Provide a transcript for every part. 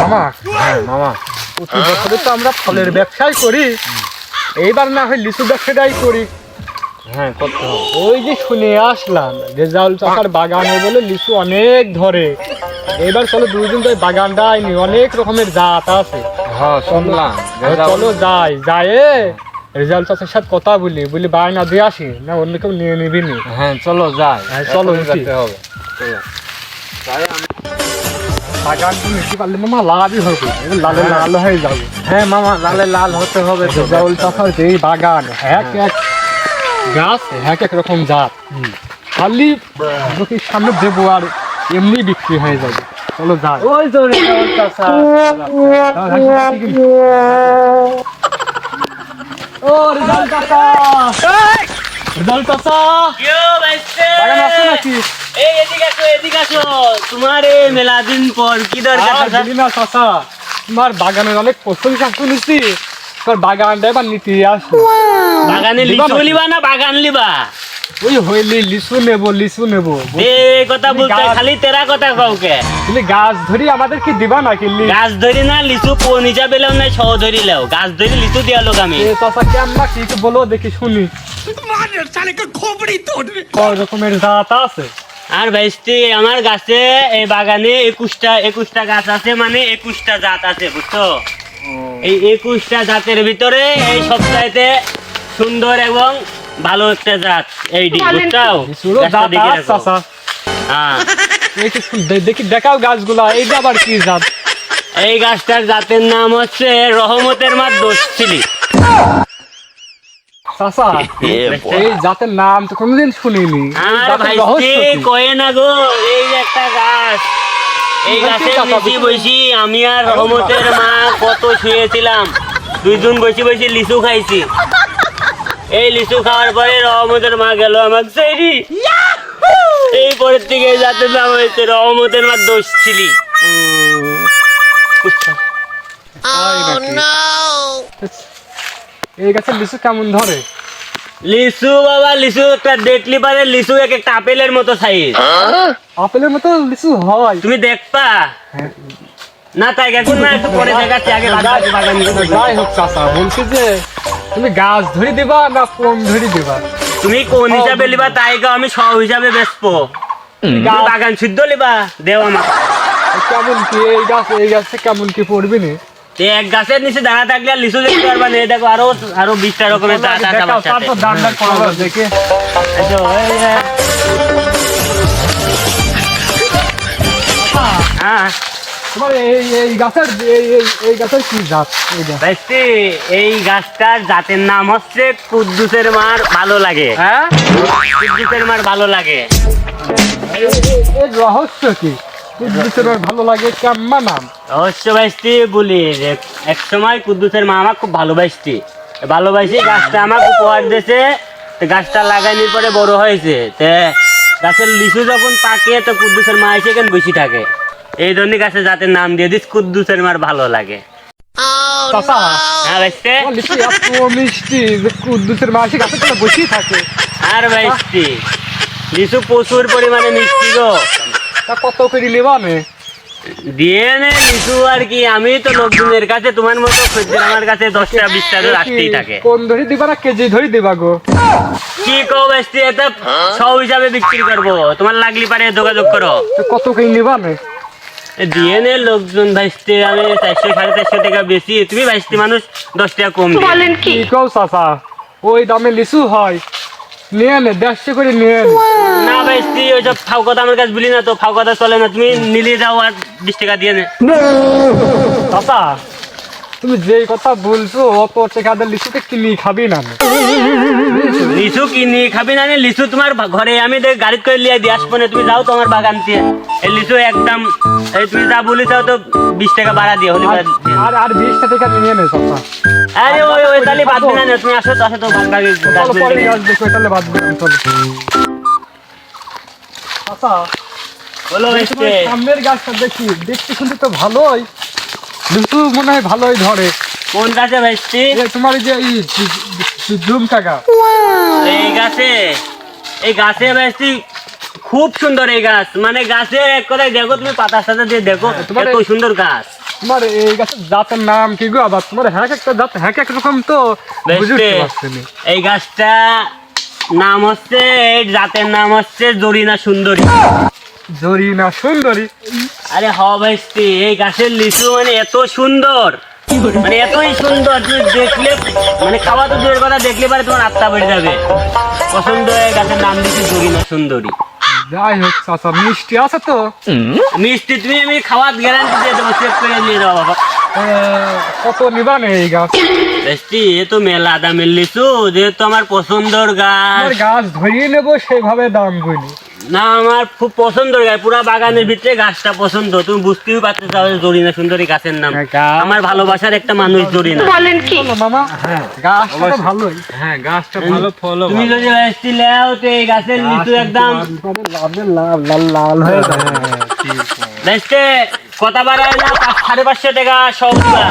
মামা হ্যাঁ মামা, প্রতি বছরে তো আমরা ফলের ব্যবসাই করি, এইবার না হয় লিচু ব্যবসাটাই করি। হ্যাঁ করতে হবে। ওই যে শুনে আসলাম রেজাউল চাচার বাগানে বলে লিচু অনেক ধরে, এবার চলো দুইজন যাই বাগানটা আইনি, অনেক রকমের জাত আছে। হ্যাঁ শুনলাম। চলো যাই, যায় রেজাউল চাচার সাথে কথা বলি বায়না দিয়ে আসি, না অন্য কেউ নিয়ে নিবি নি। হ্যাঁ চলো যাই। হ্যাঁ, চলো, এখনই উঠি। যেতে হবে। চলো। যাই আমি। বাগানটা নিতে পারলে মামা লাভই হবে, লালে লাল হয়ে যাবে। হ্যাঁ মামা, লালে লাল হতে হবে তো। রেজাউল চাচার যেই বাগান, এক এক গাছ এক এক রকম জাত, খালি লোকের সামনে দেবো আর এমনি বিক্রি হয়ে যাবে। চলো যাই। ওই তো রেজাউল চাচা। ও রেজাউল চাচা, রেজাউল চাচা বাগান আছে নাকি? তোমার মেলা দিন পর কি দরকার আর বলি না চাচা, তোমার বাগানের অনেক প্রশংসা শুনেছি, তোমার বাগানটা এবার নিতে আসো। বাগানে লিচু লিবা না বাগান লিবা? ওই হইলি লিচু নেবো এই কথা বলতে খালি তেরা কথা কাউকে। তুমি গাছ ধরি আমাদেরকে দিবা না কিনলি? গাছ ধরি না লিচু কোন হিসাবে লেও না সহ ধরি লেও, গাছ ধরি লিচু দিয়া লোক আমি। এ চাচা কেমন কি একটু বলো দেখি শুনি। কয় রকমের জাত আছে? আর ভাইস্তি আমার গাছে এই বাগানে 21টা গাছ আছে, মানে 21টা জাত আছে বুঝছো। এই 21টা জাতের ভিতরে এই সবচাইতে সুন্দর এবং ভালো একটা জাত এইটি বুঝছো। লিচুরও জাত আছে চাচা। হ্যাঁ, দেখি দেখাও গাছগুলা, এইটা আবার কি জাত? এই গাছটার জাতের নাম হচ্ছে রহমতের মাঠ দোষছিলি। চাচা এই জাতের নাম তো কোনোদিন শুনিনি। এই আর জাতের ভাইস্তি রহস্য কি? কয়ে না গো, এই যে একটা গাছ, এই গাছের নিচে বসি আমি আর রহমতের মা কত শুয়েছিলাম, দুইজন বসে লিচু খাইছি। এই লিচু খাওয়ার পরে রহমতের মা গেল আমাকে সেইরি, এই পরের থেকে এই জাতের নাম হয়েছে রহমতের মা দোষ ছিলি। এই গাছের লিচু কেমন ধরে? লিচু বাবা, লিচু একটা দেখলি পারে, লিচু এক একটা আপেলের মতো সাইজ। আপেলের মতো লিচু হয়? তুমি দেখবা না? তাই এখন না, একটু পরে দেখাচ্ছি, আগে বাগান। যাই হোক চাচা, বলছি যে তুমি গাছ ধরি দিবা না কোন ধরি দিবা? তুমি কোন হিসাবে লিবা তাই গো, আমি সহ হিসাবে বেচবো। তুমি বাগান শুদ্ধ লিবা দেও আমার। কেমন কি এই গাছে কেমন কি পড়বি নি? এক গাছের নিচে দাঁড়া থাকলে আর লিচু দেখতে পারবা না। এই দেখো আরো 20টা রকমের জাত আছে আমার সাথে। তারপর দাম করা হবে দেখে। আচ্ছা, হ্যাঁ তোমার এই গাছের কি জাত? ভাইস্তি, এই গাছটার জাতের নাম হচ্ছে কুদ্দুসের মার ভালো লাগে। হ্যাঁ, কুদ্দুসের মার ভালো লাগে। এর রহস্য কি? কুদ্দুসের ভালো লাগে কেমন নাম? অবশ্য ভাইস্তি বলি যে এক সময় কুদ্দুসের মা আমার খুব ভালোবাসতি, গাছটা আমাকে উপহার দিয়েছে। গাছটা লাগানোর পরে বড় হয়েছে, গাছের লিচু যখন পাকে তো কুদ্দুসের মা এসে এখানে বসে থাকে। এই জন্য গাছের জাতের নাম দিয়ে দিস কুদ্দুসের মার ভালো লাগে। চাচা, হ্যাঁ ভাইস্তি। তোমার লিচু এত মিষ্টি যে কুদ্দুসের মা এসে গাছে তলে বসেই থাকে। আর ভাইস্তি লিচু প্রচুর পরিমাণে মিষ্টি গো। তা কত করে নেবা নে? দিয়ে নে লিচু আর কি, আমি তো লোকজনের কাছে তোমার মতো খদ্দের আমার কাছে 10টা 20টা রাখতেই থাকে। কোন ধরি দিবা না কেজি ধরি দিবা গো? কি কো ভাইস্তি, এটা সব হিসাবে বিক্রি করবো, তোমার লাগলি পারে যোগাযোগ করো। তো কত করে নিবা নে? দিয়ে নে লোকজন ভাইস্তি, আমি 400 450 টাকা বেশি, তুমি ভাইস্তি মানুষ 10 টাকা কম দিও। কি কও চাচা, ওই দামে লিচু হয়? নিয়ে নে 150 করে নিয়ে নে। না ভাইস্তি, ওইসব ফাও কথা আমার কাছে বলি না তো, ফাও কথা চলে না, তুমি নিলে যাও আর 20 টাকা দিয়ে নে। চাচা, তুমি যে কথা বলছো অত টাকা দিয়ে লিচুকে কিনি খাবি না? লিচু কিনি খাবি না? লিচু তোমার ঘরে আমি গাড়ি করে লিয়ে দিয়ে আসবো না, তুমি যাও তো আমার বাগান দিয়ে। এই লিচু একদম তুমি যা বলি চাও তো 20 টাকা ভাড়া দিয়ে হলে আর 20 টাকা নিয়ে নে চাচা। আরে ওই তাহলে বাদ দিনা না, তুমি আসো তো ভাগ ভাগে চলো পরে গাছ দেখো, তাহলে বাদ দিলাম। চলো চাচা, বলো ভাইস্তি। সামনের গাছটা দেখতে শুনতে তো ভালোই, লিচু মনে হয় ভালোই ধরে। কোন গাছে ভাইস্তি? তোমার এই যে জুম কাকা, এই গাছে ভাইস্তি খুব সুন্দর এই গাছ, মানে গাছে এক কথায় দেখো, তুমি পাতার সাথে দিয়ে দেখো, এত সুন্দর গাছ। তোমার এই গাছের জাতের নাম কি গো? আবার তোমার হ্যাঁ একটা জাত হ্যাঁ এক রকম তো বুঝতে বেস্টে, পারছি না। এই গাছটা নাম হচ্ছে, এই জাতের নাম হচ্ছে জরিনা সুন্দরী। জরিনা সুন্দরী? আরে হ ভাইস্তি, এই গাছের লিচু মানে এত সুন্দর, মানে এতই সুন্দর, তুমি দেখলে মানে খাওয়া তো দূরের কথা, দেখলে পারে তোমার আত্মা বেড়ে যাবে। পছন্দ হয়ে গাছের নাম দিচ্ছি জরিনা সুন্দরী। যাই হোক চাচা, মিষ্টি আছে তো? মিষ্টি তুমি আমি খাওয়ার গ্যারান্টি দিয়ে দেবো, চেক করে নিয়ে যাও বাবা। কত নিবা না এই গাছ? বেস্টি, এ তো মেলা দামের লিচু, যেহেতু আমার পছন্দর গাছ। আমার গাছ ধরিয়ে নেবো সেইভাবে দাম বলি। না, আমার খুব পছন্দের গাছ, পুরা বাগানের ভিতরে গাছটা পছন্দ। তুমি বুঝতেই পারতে চাও জরিনা সুন্দরী গাছের নাম। আমার ভালোবাসার একটা মানুষ জরিনা। বলো মামা, হ্যাঁ গাছটা তো ভালোই। হ্যাঁ, গাছটা ভালো, ফলও তুমি যদি বেস্টি লেও তো এই গাছের লিচু একদম লাল লাল লাল হয়ে যায়। বেস্টে কথা বাড়ায় না, 500-550 টাকা সব দিবা।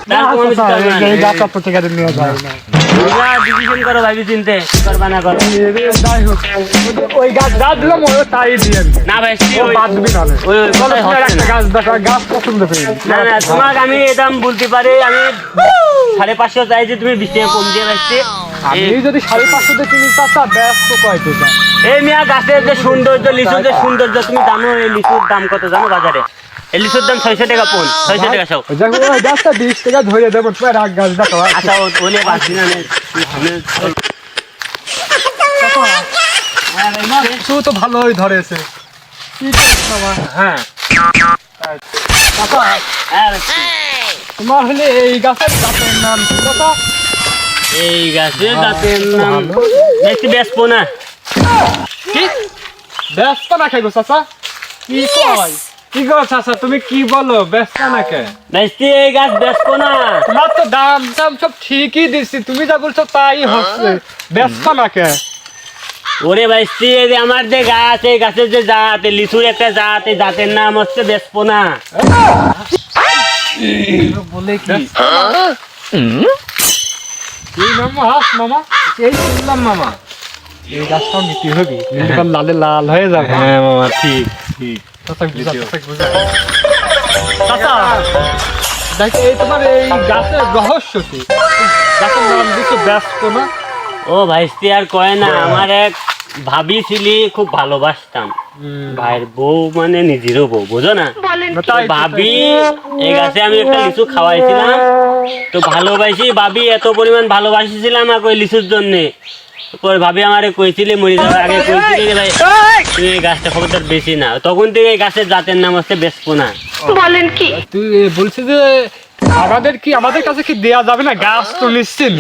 তারপর আমি দিতে পারবো না। এই গাছটা তো ঠিক আছে নিয়ে যায় না। তোমরা ডিসিশন করো, ভাবি চিনতে কি করবা না করো। যাই হোক, ওই গাছ যা দিলাম ওই তাই দিয়ে দিবি। না বেস্টি, ও বাদ দিবি না। ওই কথাই হচ্ছে একটা না। গাছ দেখা, গাছ পছন্দ পেয়ে না না, তোমাকে আমি এই দাম বলতে পারি, আমি 550 চাইছি, তুমি 20 টাকা কম দিয়ে বেস্টি। আমি যদি 550 কিনি চাচা, ব্যস্ত কয় টাকা? এই মিয়া গাছের যে সৌন্দর্য, লিচুর যে সৌন্দর্য, তুমি জানো এই লিচুর দাম কত জানো বাজারে? এই লিচুর দাম 600 টাকা পন, 600 টাকা সব। যাই হোক, ওই গাছটা 20 টাকা ধরে দেবো, তোমার এক গাছ দেখো। আচ্ছা ওলে পাচ্ছি না, লিচু তো ভালোই ধরেছে। কি করছ বাবা? হ্যাঁ চাচা, তোমার হলে এই গাছের জাতের নাম কি কথা? এই গাছের জাতের নাম বেশি বেসবো না। কি ব্যস্ত না খাইবো চাচা? কি কয়? কি গো চাচা, তুমি কি বলো? ব্যস্ত নাকি? বেশি এই গাছ বেসবো না। তোমার তো দাম দাম সব ঠিকই দিচ্ছি, তুমি যা বলছো তাই হচ্ছে। ব্যস্ত না কে? ওরে ভাইস্তি, এই যে আমার যে গাছ, এই গাছের যে জাত, এই লিচুর একটা জাত, এই জাতের নাম হচ্ছে বেসবো না। বলে কি? এই নাম হাস মামা, এই শুনলাম মামা। এই গাছটাও নিতে হবে, নিলে লালে লাল হয়ে যাবে। হ্যাঁ মামা, ঠিক ঠিক। চাচা বুঝা, চাচা বুঝা। চাচা, দেখ এই তোমার এই গাছের রহস্য কি? গাছের নাম দিচ্ছে ব্যস্ত না? ও ভাইস্তি আর কয় না, আমার এক ভাবি ছিলি, খুব ভালোবাসতাম। ভাইয়ের বউ মানে নিজেরও বউ, বুঝো না? তো ভাবি এই গাছে আমি একটা লিচু খাওয়াইছিলাম, তো ভালোবাসি ভাবি, এত পরিমাণ ভালোবাসিছিলাম আমাকে ওই লিচুর জন্যে। পরে ভাবি আমারে কইছিলে, মরে যাওয়ার আগে কইছিলে যে ভাই তুমি এই গাছটা খবরদার বেশি না। তখন থেকে এই গাছের জাতের নাম হচ্ছে বেসপোনা। তুই বলছিস যে আমাদের কাছে কি দেয়া যাবে না? গাছ তো নিশ্চিত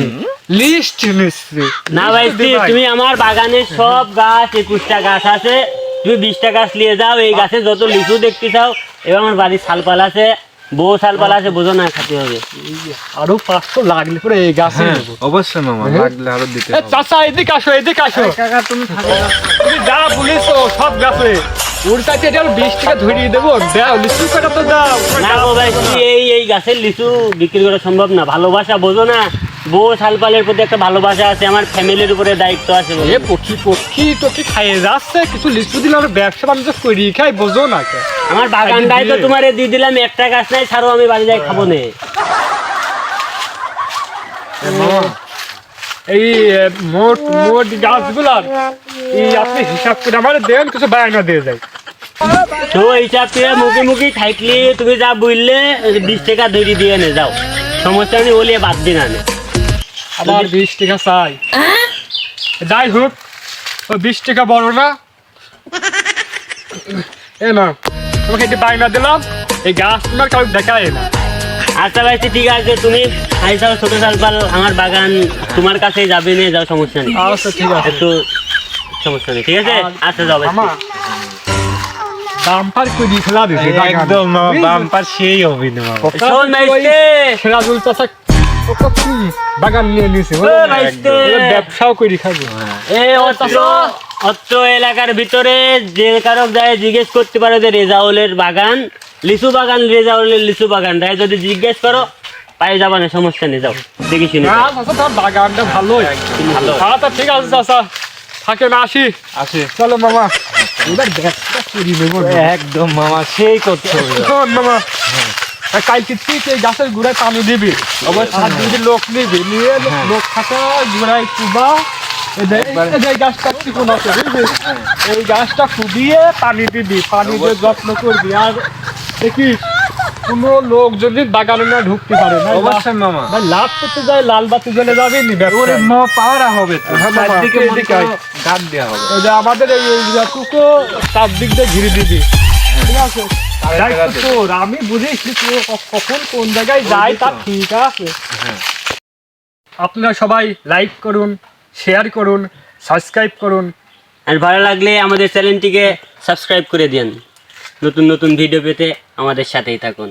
লিস্ট নিশ্চিত না ভাই, তুমি আমার বাগানের সব গাছ 21টা গাছ আছে, তুমি 20টা গাছ নিয়ে যাও। এই গাছে যত লিচু দেখতে চাও, এবার আমার বাড়ির শালপাল আছে, বউ শালপাল আছে, বোঝো না, খাতে হবে। আরো 500 লাগলে পরে এই গাছে হ্যাঁ নেবো। অবশ্যই মামা, লাগলে আরো দিতে এ হবে। চাচা, এদিকে আসো, এদিকে আসো। কাকা তুমি থাকো না। তুমি যা বলিছো সব গাছে ওর কাছে এটা 20 টাকা ধরিয়ে দেবো। দাও লিচু কাটা তো দাও। না গো ভাই, এই গাছের লিচু বিক্রি করা সম্ভব না। ভালোবাসা বোঝো না, বউ শালপালের প্রতি একটা ভালোবাসা আছে, আমার ফ্যামিলির উপরে দায়িত্ব আছে। এ পক্ষী টকি খাইয়ে যাচ্ছে, কিছু লিচু দিলে আমরা ব্যবসা বাণিজ্য করি, খাই বোঝো না কে? আমার বাগানটাই তো তোমার দিয়ে দিলাম, একটা গাছ নাই, ছাড়ো আমি বাড়ি যাই খাবো নে। এই মোট গাছগুলার এই আপনি হিসাব করে আমার দেন, কিছু বায়না দিয়ে যায়। তো হিসাব করে মুখে থাকলে তুমি যা বললে 20 টাকা ধরে দিয়ে নে যাও, সমস্যা নেই, ওলিয়ে বাদ দিন আনে। আবার 20 টাকা চাই। যাই হোক, ওই 20 টাকা বড় না, এ না তোমাকে একটু বায়না দিলাম, এই গাছ তোমার কাউ দেখায় না। আচ্ছা ভাই ঠিক আছে, তুমি খাইছাও ছোট শালপাল, আমার বাগান তোমার কাছেই যাবে নিয়ে যাও, সমস্যা নেই। আচ্ছা ঠিক আছে, একটু সমস্যা নেই, ঠিক আছে? আচ্ছা যাও ভাই। আমার দামপার করে খেলা দিছে একদম মামা, বাম্পার সেই হবে না মামা। শোন ভাইস্তে, খেলাধুল চাষা বাগান নিয়ে নিছে, ভাইস্তে। ব্যবসাও করে খাবো। এই অত্র এলাকার ভিতরে যে কারো যায় জিজ্ঞেস করতে পারো যে রেজাউলের বাগান, লিচু বাগান, রেজাউলের লিচু বাগান, তাই যদি জিজ্ঞেস করো পাই যাবা না, সমস্যা নেই, যাও দেখি শুনি। না চাষা, তোমার বাগানটা ভালোই। ভালো। আচ্ছা ঠিক আছে চাষা, থাকে না, আসি। আসে চলো মামা, এবার ব্যবসা করি নেবো। একদম মামা, সেই করতে হবে। শোন মামা, কালকে ঠিক এই গাছের গোড়ায় পানি দিবি অবশ্যই। আর যদি লোক নিবি নিয়ে লোক থাকা গোড়ায় কুবা এই গাছটা চিকন আছে বুঝলি এই গাছটা কুবিয়ে পানি দিবি পানি দিয়ে যত্ন করবি আর দেখিস কোনো লোক যদি বাগানে না ঢুকতে পারে না অবশ্যই মামা। ভাই লাভ করতে যায় লাল বাতি জ্বলে যাবে নি ওরে মামা পাওয়ারা হবে তো হ্যাঁ মামা, চারদিকে তুই এদিকে আয়। গাছ দেওয়া হবে। ওই যে আমাদের এই টুকু চারদিক দিয়ে ঘিরে দিবি ঠিক আছে দায়িত্ব তোর, আমি বুঝিস কখন কোন জায়গায় যায় তা ঠিক আছে। আপনারা সবাই লাইক করুন, শেয়ার করুন, সাবস্ক্রাইব করুন। আর ভালো লাগলে আমাদের চ্যানেলটিকে সাবস্ক্রাইব করে দিন। নতুন নতুন ভিডিও পেতে আমাদের সাথেই থাকুন।